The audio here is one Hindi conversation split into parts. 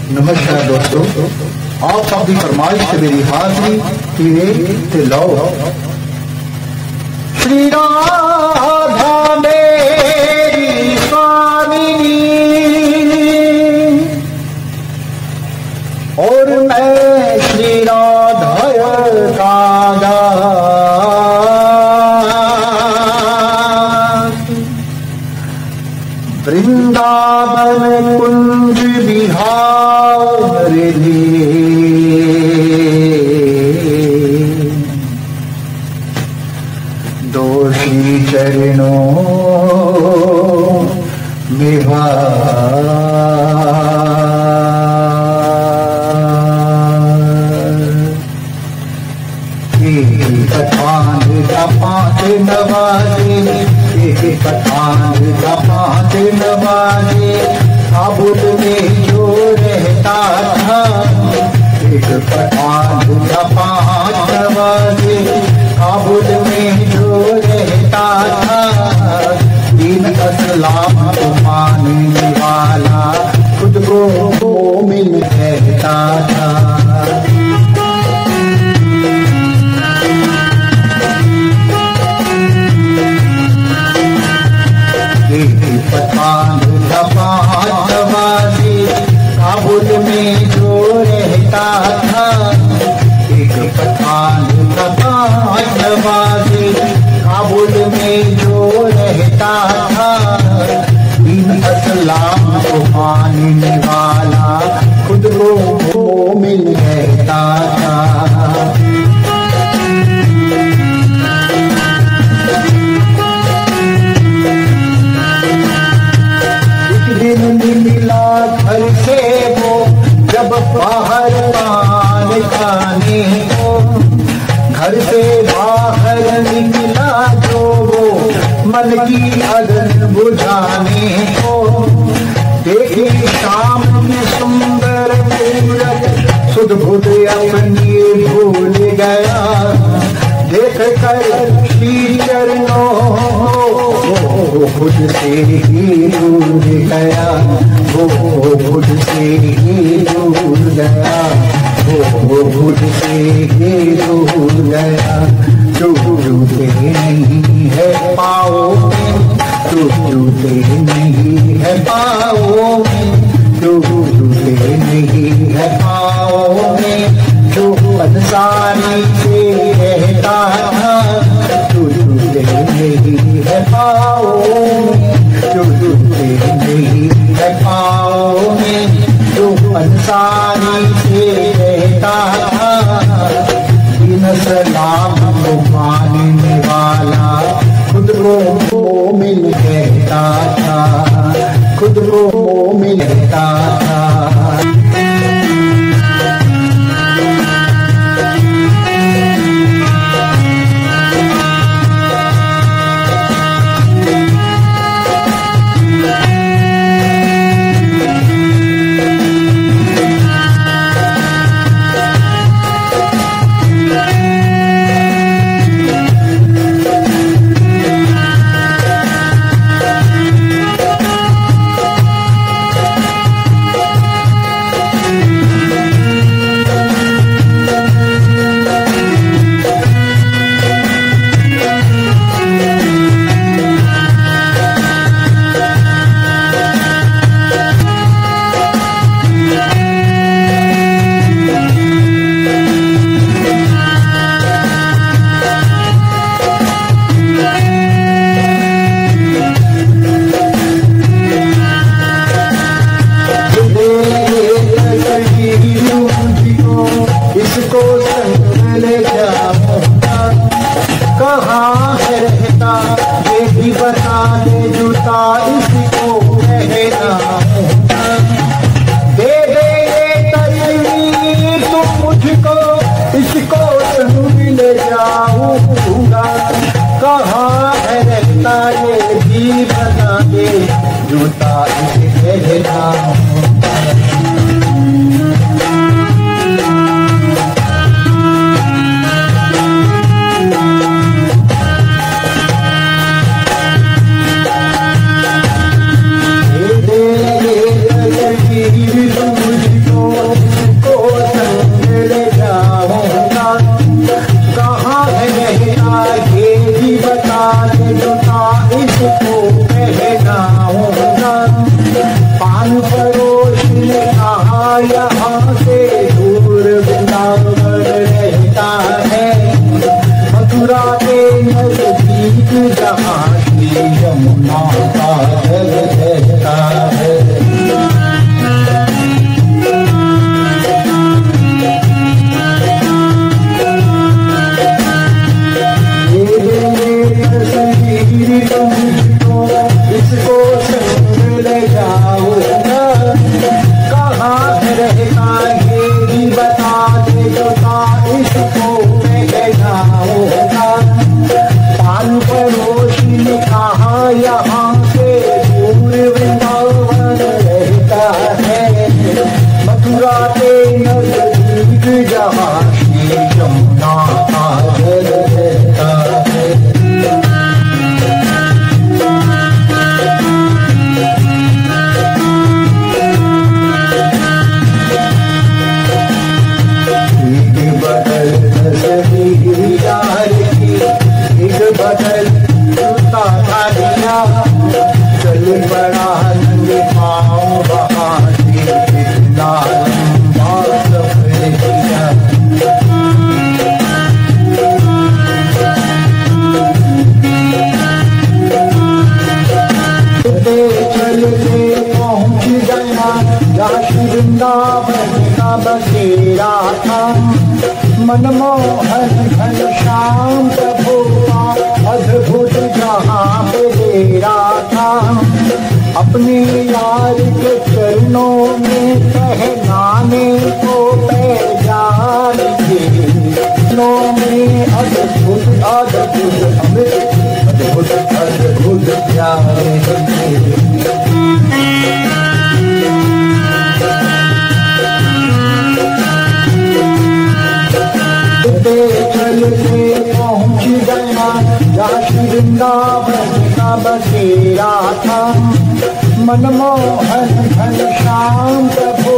नमस्कार दोस्तों, आप सबकी फरमाइश से मेरी हाजिरी पीवे ते लो। श्री राधा मेरी स्वामिनी और मैं श्री राधा का वृंदावन कुंज विहार दोषी चरणों में पठान का पाँच नवाजे, पठान का पाँच नवाजे, काबुल में जो रहता था। एक पठान का पाँच नवाजे, काबुल में जो रहता था। दीन अस्लाम को मानने वाला खुद को मोमिन कहता था। पठान का पाँच नवाजे, काबुल में जो रहता था। एक पठान का पाँच नवाजे, काबुल में जो रहता था। दीन अस्लाम को मानने वाला खुद को मोमिन कहता था। मिला घर से वो जब बाहर पान खाने को, घर से बाहर निकला जो वो मन की अगन बुझाने को। देखी शाम में सुंदर मूरत, सुध बुध अपनी भूल गया। देख कर श्री चरणों खुद से ही दूर गया, वो खुद से ही दूर गया, वो खुद से ही दूर गया। टूटते नहीं है पाओ में, टूटते नहीं है पाओ में, टूटते नहीं है पाओ में। जो अंसारी से रहता था, टूटते नहीं है पाओ में, टूटते नहीं है पाओ में। जो अंसारी से रहता था, दीन सलाम को मानने वाला खुद को मोमिन कहता था, खुद को मोमिन कहता था। इसको संग ले जाओ, कहाँ है रहता ये भी बता दे। जूता इसको कहना दे दे ये तस्वीर तुम मुझको, इसको संग ले जाऊंगा। कहाँ है रहता ये भी बता दे। जूता इसे कहना ने कहा यहाँ से दूर वृंदावन रहता है, मथुरा के नजदीक जहाँ श्री यमुना का जल रहता है। इसको संग ले जाऊंगा, कहाँ रहता ये भी बता दे बता, इसको मैं ले जाऊंगा। पान पड़ोसी ने कहा यहाँ से दूर वृंदावन रहता है, मथुरा के नजदीक जहाँ श्री यमुना का जल रहता है। बदल जूता धारिया, चल बड़ा नंग पाँव बहाती, कितना लंबा सफर किया। चलते पहुँच गया जहाँ वृंदावन का बसेरा था, मनमोहन घनश्याम प्रभु अद्भुत जहाँ पे डेरा था। अपने यार के चरणों में पहनाने को पैजान के, चरणों में अद्भुत अद्भुत अद्भुत अद्भुत प्यारे। चलते पहुँच गया जहाँ वृंदावन का बसेरा था, मनमोहन घनश्याम प्रभु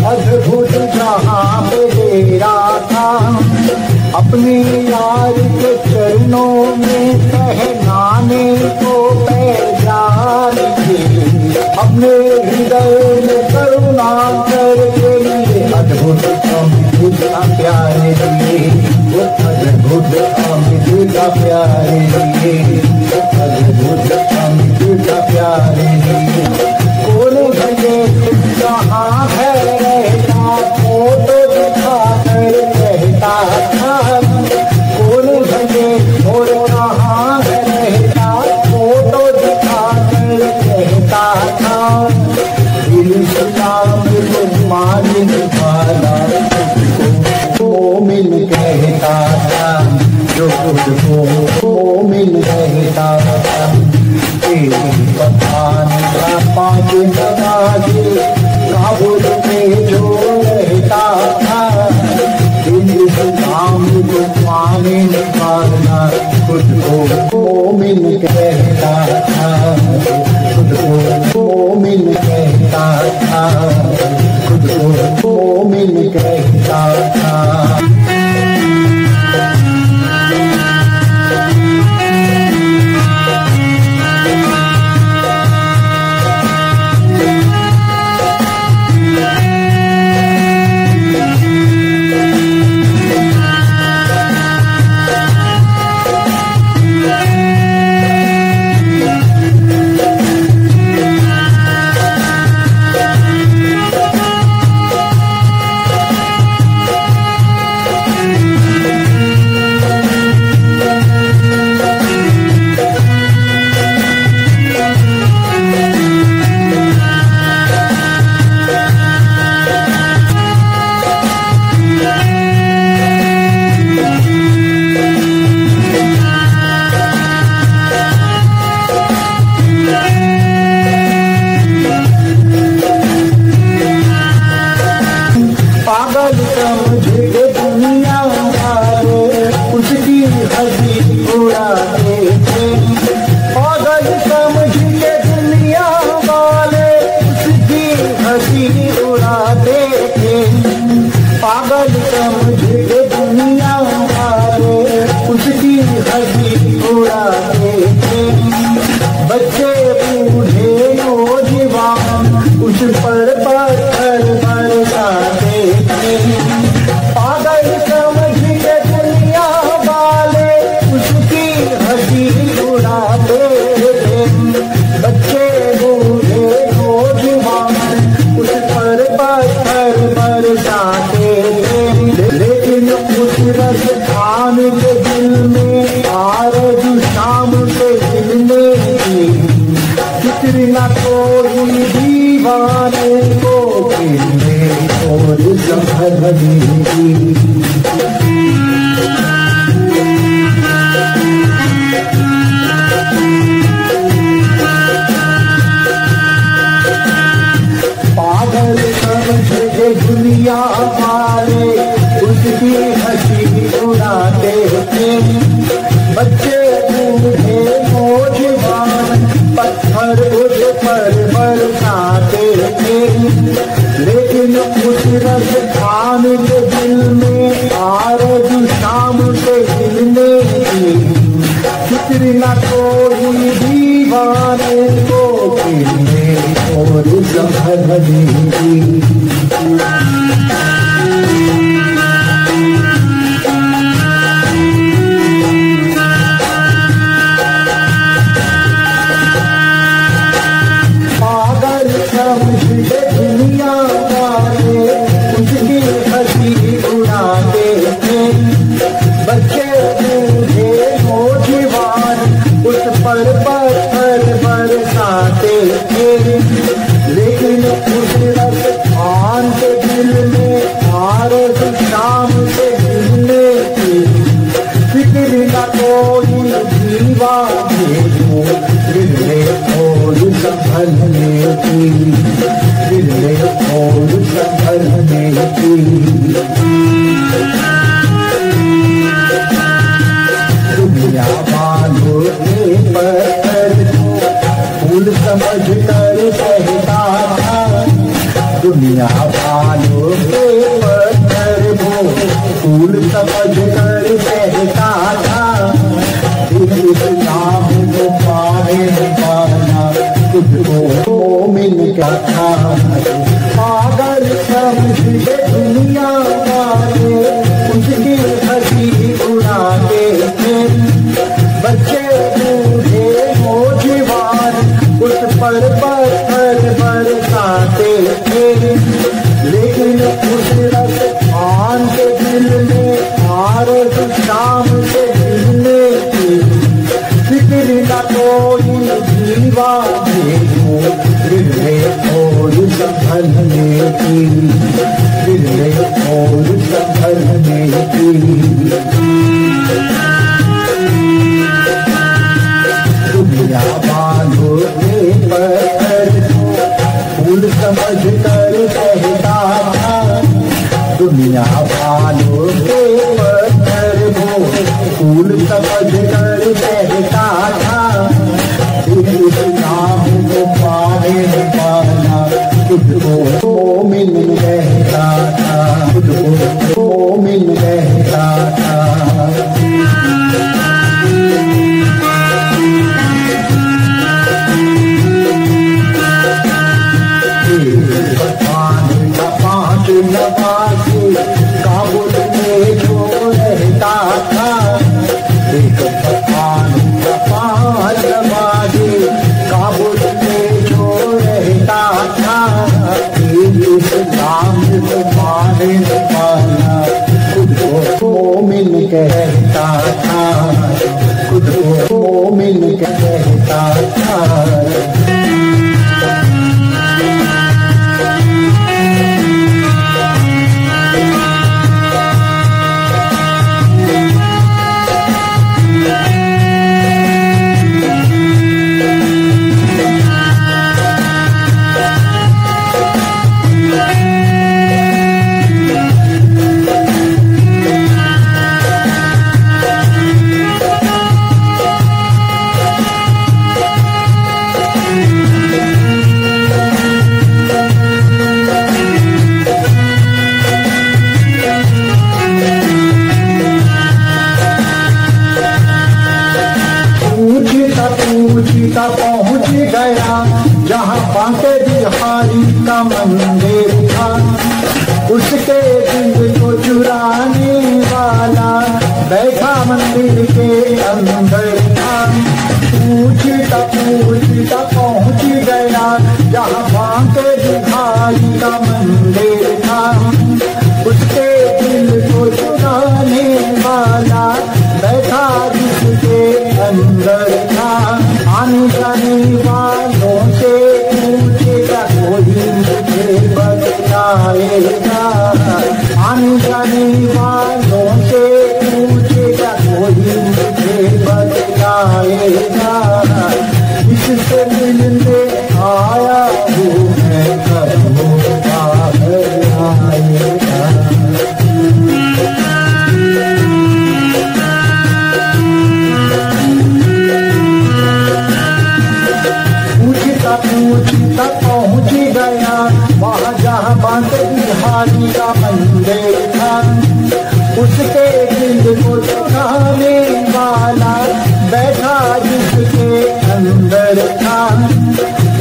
अद्भुत जहाँ पे डेरा था। अपने यार के चरणों में पहनाने को पैजान के, अपने हृदय में करुणा करके अद्भुत अमृत का प्यारे दिए, अद्भुत अमृत का प्यारे दिए, अद्भुत अमृत का प्यारे दिए। कौन भले कहाँ है रहता, फोटो दिखा कर कहता था, कौन भले और कहाँ है रहता, फोटो दिखा कर कहता था। इस्लाम को मानने वाला मोमिन कहता था, जो खुद को मोमिन कहता था। पठान का पाँच नमाज़ी काबुल में जो रहता था, इस्लाम को मानने वाला खुद को मोमिन कहता था, खुद को मोमिन कहता था, खुद को मोमिन कहता था। बच्चे बूढ़े नौजवान उस पर संभलेगी। पागल समझे दुनिया वाले उसकी हंसी उड़ाते थे, बच्चे बूढ़े नौजवान पत्थर उस पर बरसाते थे। लेकिन उस रस खान के दिल में आरज़ू शाम के मिलने की, फिक्र न कोई दीवाने को मिलने और संभलेगी। पागल समझे दुनिया वाले उसकी हंसी उड़ाते थे, बच्चे बूढ़े नौजवान उस पर पत्थर बरसाते थे। लेकिन उस रस खान के दिल में आरज़ू शाम से मिलने की, फिक्र न कोई दीवाने को मिलने और संभलने की, मिलने और संभलने की। दुनिया वालों के पत्थर को फूल समझ कर कहता था, दुनिया वालों के पत्थर को फूल समझ कर कहता था। इस नाम को पाने पाना तुझको मोमिन कहता। पागल समझे दुनिया वाले उसकी हंसी उड़ाते थे, बच्चे बूढ़े नौजवान उस पर पत्थर बरसाते थे। लेकिन उस रस खान के दिल में आरज़ू शाम से मिलने की, फिक्र न कोई दीवाने को मिलने और संभलने की, मिलने और संभलने की। दुनिया वालों के पत्थर को फूल समझ कर कहता था, दुनिया वालों के पत्थर को फूल समझ कर कहता था। इस नाम को पाने पाना तुझको मोमिन कहता था, तुझको मोमिन कहता था। पांच नवासी काबुल में जो रहता था, एक पठान का 5 नवासी काबुल में जो रहता था। इस नाम को माने पाना खुद को मोमिन कहता था, खुद को मोमिन कहता था। पूछता पहुँच गया जहाँ बांके बिहारी का मंदिर था, उसके दिल को चुराने वाला बैठा मंदिर के अंदर था। पूछता पहुँच गया जहाँ बांके बिहारी का मंदिर था, उसके दिल को चुराने वाला बैठा जिसके अंदर था। आने जाने वालों से पूछेगा कोई मुझे बतलाएगा, आने बांट बिहारी का मंदिर था, उसके दिल को चुराने वाला बैठा जिसके अंदर था।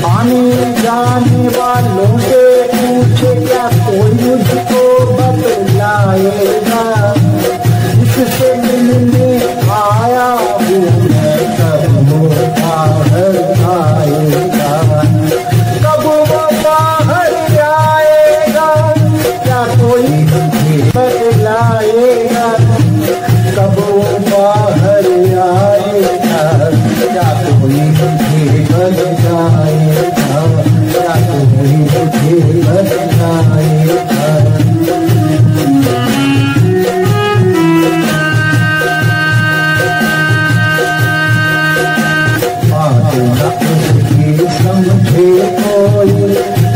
आने जाने वालों से पूछे क्या कोई मुझको बतलाएगा, जिससे मिलने आया हूँ मैं कब वो बाहर आएगा, कब वो बाहर आएगा, क्या कोई मुझे बतलाएगा, कब वो बाहर आएगा, क्या कोई मुझे बतलाएगा, क्या कोई मुझे बतलाएगा। समझे कोई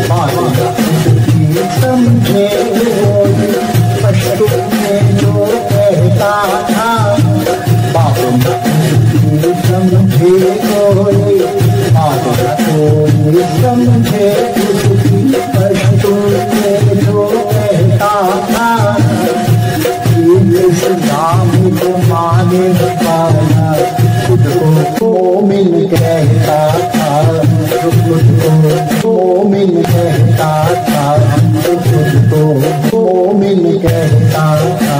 बात उसकी समझे कोई, पशु में जो कहता था बात उसकी समझे कोई, बात कोई समझे उसकी, पशु में जो कहता था इस नाम को माने वाला खुद को मोमिन कहता था, खुद को मोमिन कहता था, खुद को मोमिन कहता था।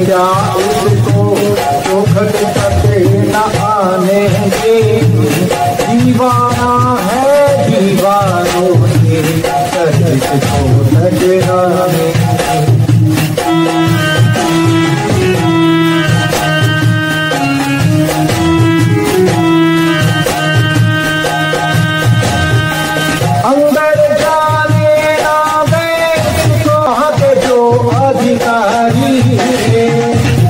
क्या उसको चौखट करके न आने के, दीवाना है दीवानों के सर्विस को नजराने। अंदर जाने ना दे उसको के जो अधिकारी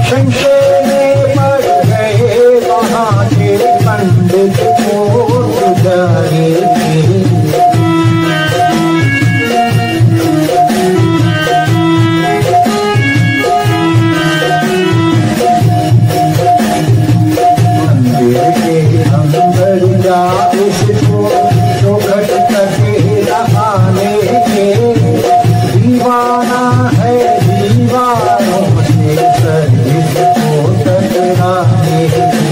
संशय में पड़ गए वहाँ के पंडित को गुजारे मंदिर के अंदर जा इसको चौखट करके नहाने के, दीवाना है दीवानों से सर्विस को टकराने के।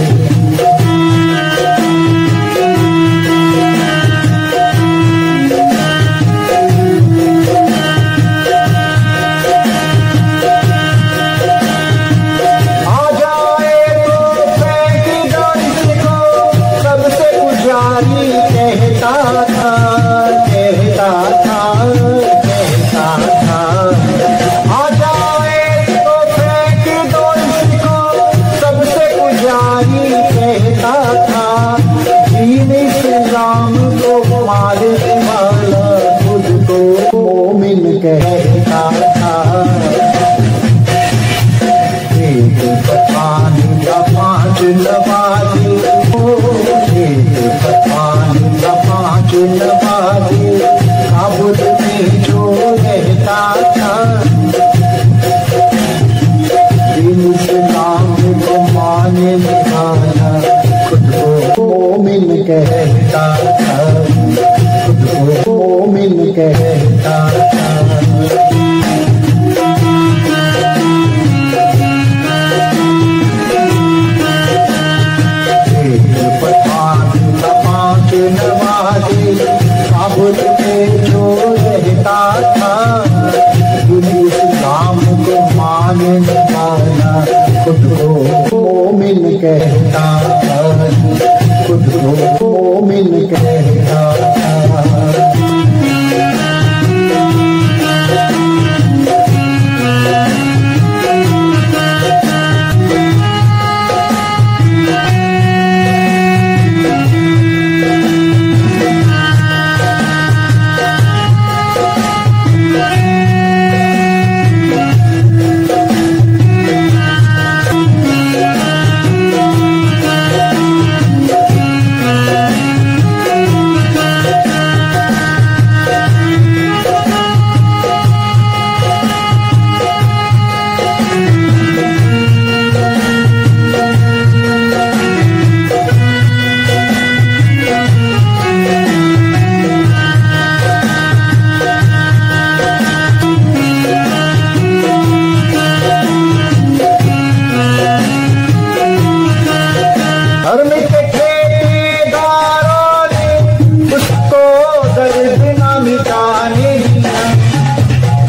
आ जाए तो फेंक दो इसको, सबसे पुजारी कहता था, कहता था, कहता था। आ जाए तो फेंक दो इसको, सबसे पुजारी कहता था। दीन इस्लाम को मारने वाला खुद को मोमिन कहता था। था। दीन इस्लाम को माने वाला खुद को मोमिन कहता था, खुद को मोमिन कहता था। नवाज़ी काबुल में जो रहता था, इस्लाम को मानने वाला खुद को मोमिन कहता था, खुद को मोमिन कहता था।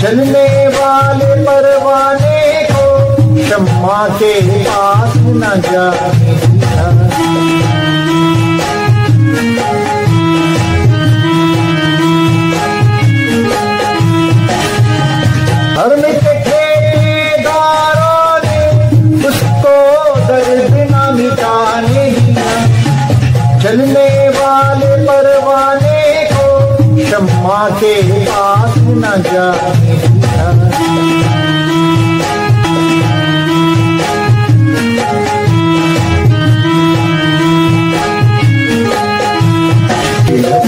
जलने वाले परवाने को शम्मा के पास न जाने दिया। धर्म के ठेकेदारों ने उसको दर्द न मिटाने दिया। जलने वाले परवाने को शम्मा के पास न जाने दिया।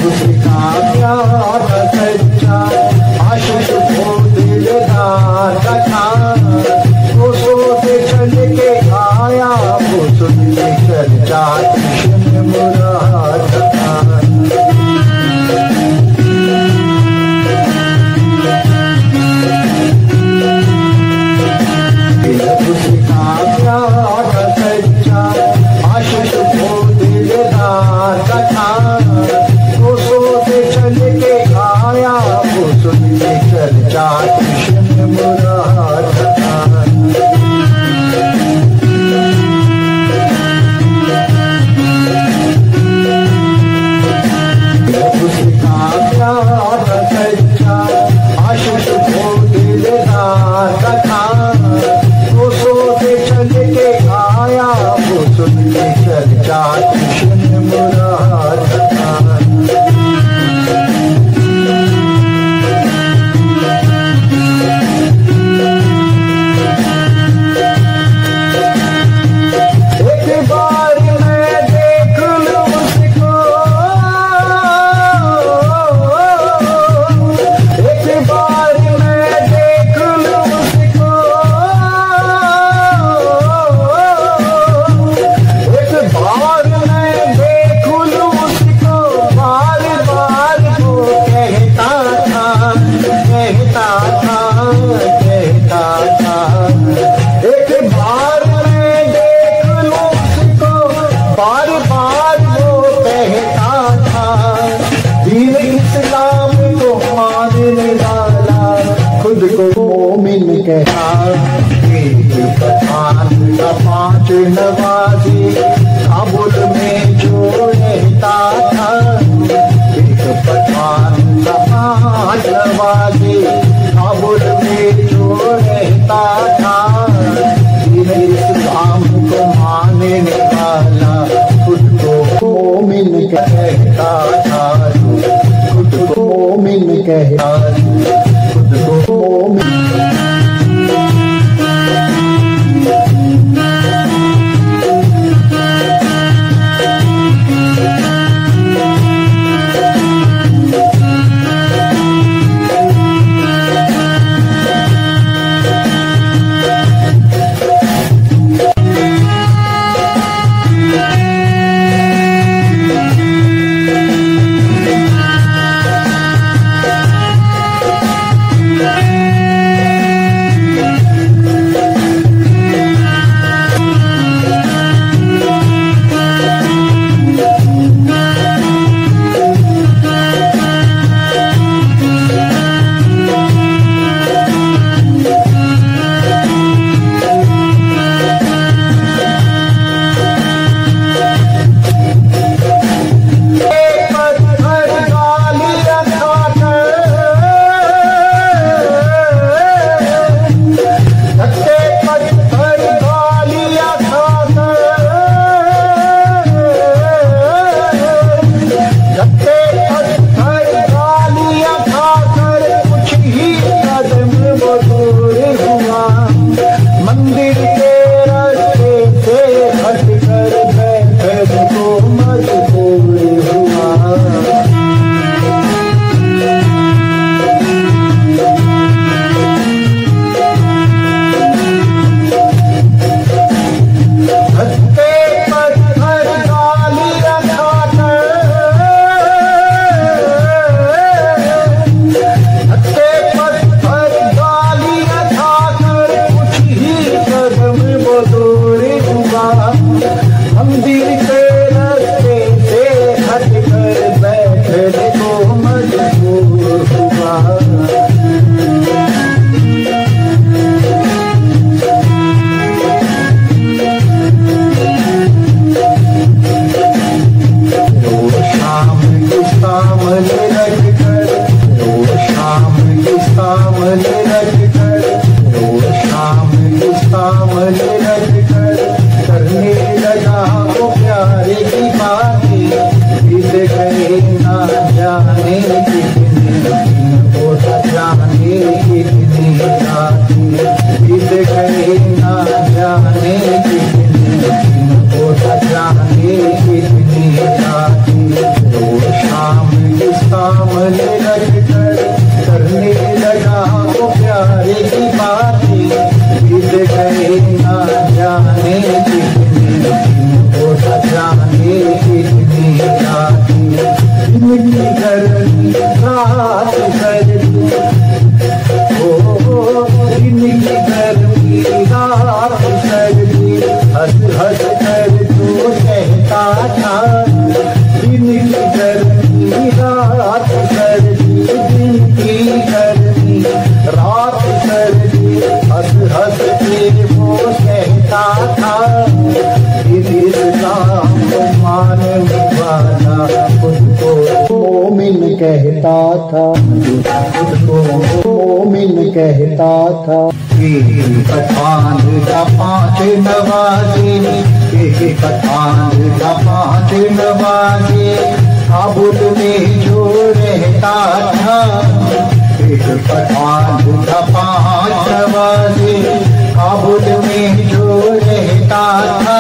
उसका प्यार सच्चा आशिक वो दिलदार का था। वो सोते चल के आया, वो सुन के चल जाती मुराद था। उसका प्यार सच्चा आशिक वो दिलदार का था। वो सोते चल के आया, वो सुन के चल जाती मुराद था। उसका प्यार सच्चा आशिक वो दिलदार का था। वो सोते चल के आया, वो सुन के चल जाती मुराद था। एक बार मैं देख लूं उसको, एक बार मैं देख लूं उसको, एक बार मैं देख लूं उसको। बार बार वो कहता था, कहता था, कहता था। एक बार मैं देख लूं उसको, बार बार वो कहता था। दीन इस्लाम को मानने वाला खुद को मोमिन कहता। एक पठान का 5 नवाज़ी काबुल में जो रहता था। एक पठान का 5 नवाज़ी काबुल में जो रहता था। दीन इस्लाम को मानने वाला खुद को मोमिन कहता था, खुद को मोमिन कहता, खुद को मोमिन। बातें बीत गए ना जाने कितने वो न जाने कितनी रातें दिन की गर्मी रात सर्दी दिन की गर्मी रात सर्दी हंस हंस कर तू कहता था दिन की गर्मी रात सर्दी दिन की गर्मी रात सर्दी हंस हंस के वो कहता था इस्लाम मानने वाला खुद को मोमिन कहता था खुद को मोमिन कहता था पठान का 5 नवाजे पठान का 5 नवाजे काबुल में जो रहता था पठान का 5 नवाजे काबुल में जो रहता था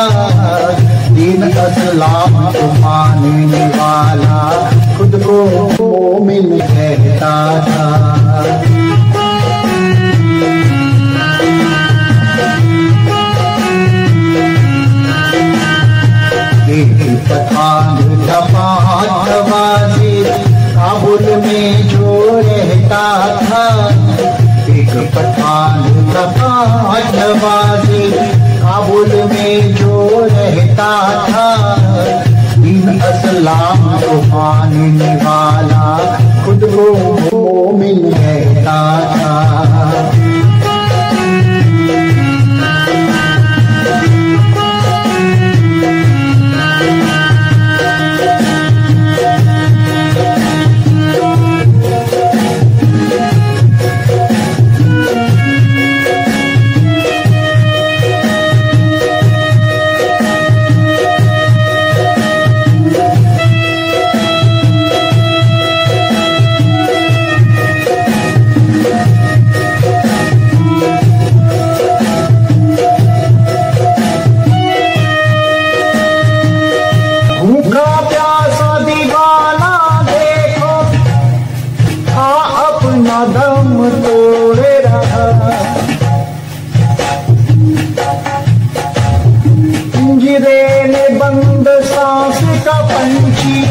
दीन इस्लाम को मानने वाला खुद को मोमिन कहता था पठान का 5 नवाजे काबुल में जो रहता था एक पठान का 5 नवाजे काबुल में जो रहता था दीन इस्लाम को मानने वाला खुद को मोमिन कहता था दम तोड़े रहा पिंजरे में बंद सांस का पंछी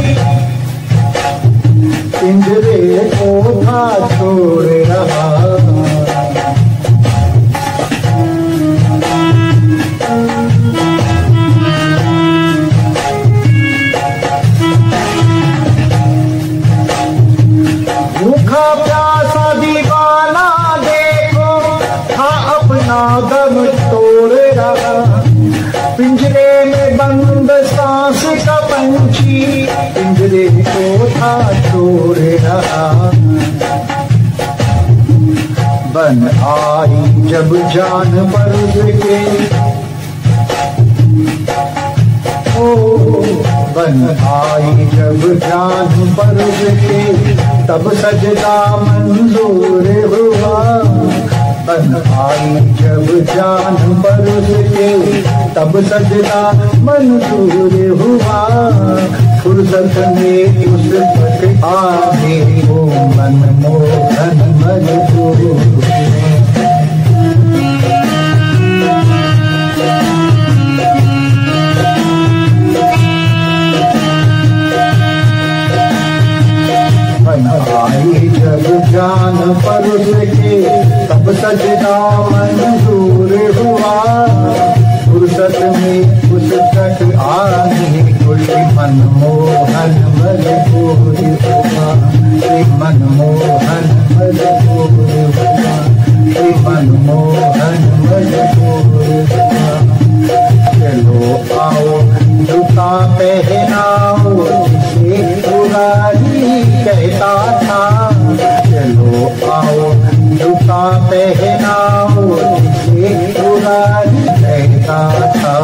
पिंजरे को था छोड़े रहा भूखा प्यासा दीवाना देखो था अपना दम तोड़ रहा पिंजरे में बंद सांस का पंछी पिंजरे को था छोड़ रहा बन आई जब जान पर्द के बन आई जब जान पर्द के तब सजदा मंजूर हुआ बन आई जब जान पर्द के तब सजदा मंजूर हुआ फुर्सत में उस वक्त आगे वो मनमोहन मजबूर आई जब जान पर्द के तब सजदा मंजूर हुआ फुर्सत में उस तक आगे कोई मनमोहन मजबूर हुआ मनमोहन मजबूर हुआ मनमोहन मजबूर हुआ चलो आओ जूता पहनाओ जिसे पुरानी कहता था चलो आओ जूता पहनाओ जिसे पुरानी कहता था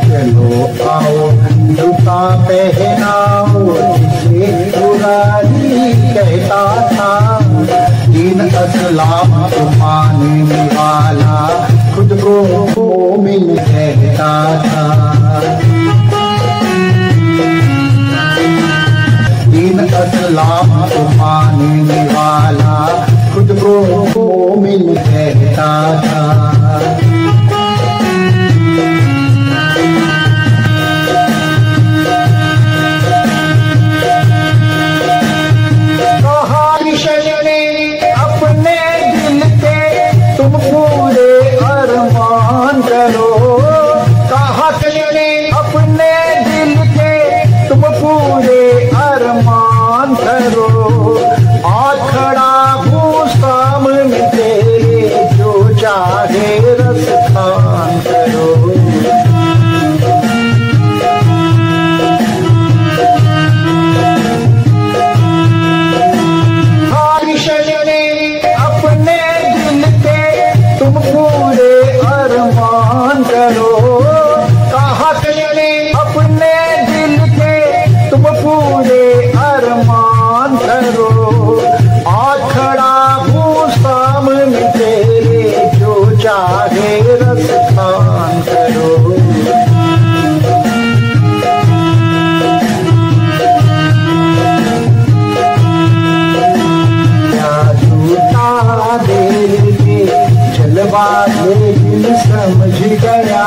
चलो आओ जूता पहनाओ जिसे पुरानी कहता था दीन इस्लाम को मानने वाला खुद को मोमिन कहता था असलाम को मानने वाला खुद को मोमिन कहता था। समझ गया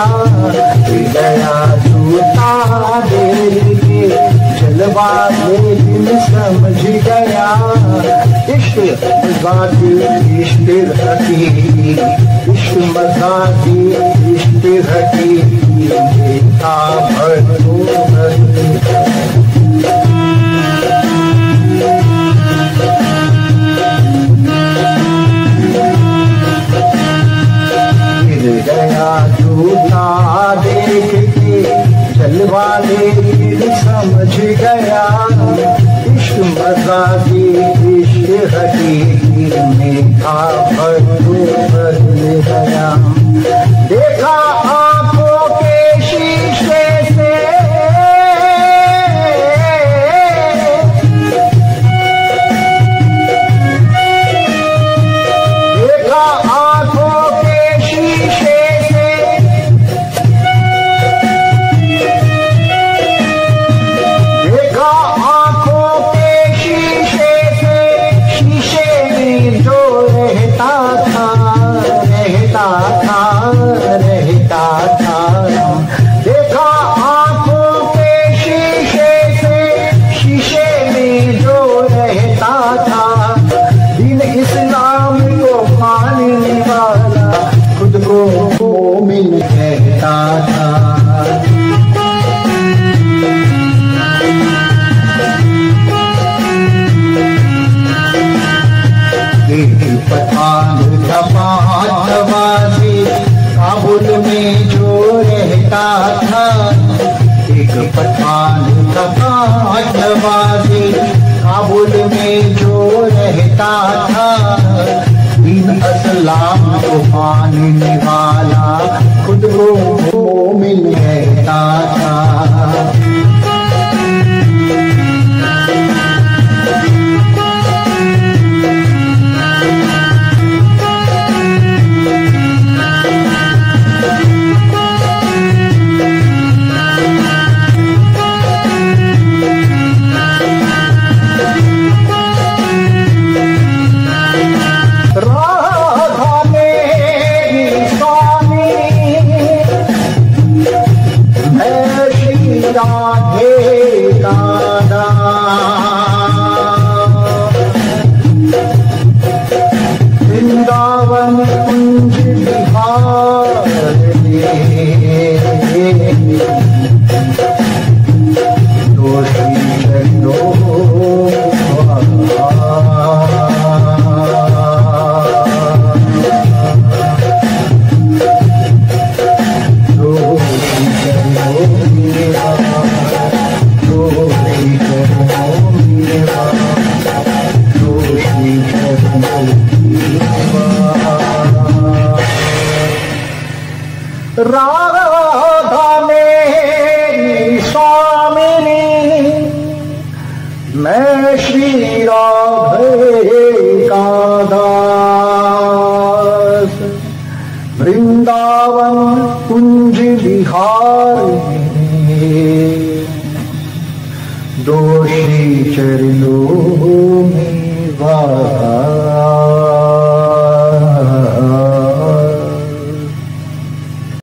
जूता दे के जलवा दे दिल समझ गया। इश्क मजाकी इश्क हकीकी इश्क मजाकी इश्क हकीकी देखा भरपूर गया जूता देख के जलवा दे दिल समझ गया। इश्क मजाकी इश्क हकीकी में था भरपूर बदल गया। देखा आंखों के शीशे से मोमिन कहता था। एक पठान धमाधमासी काबुल में जो रहता था। एक पठान धमाधमासी काबुल में जो रहता था। इन असलाम को मानने वाला खुद को मोमिन कहता था। वृंदावन कुंज बिहार दोषी चलो राधा मेरी स्वामिनी मैं श्री राधे का दास। वृंदावन कुंज बिहार दोषी चरणों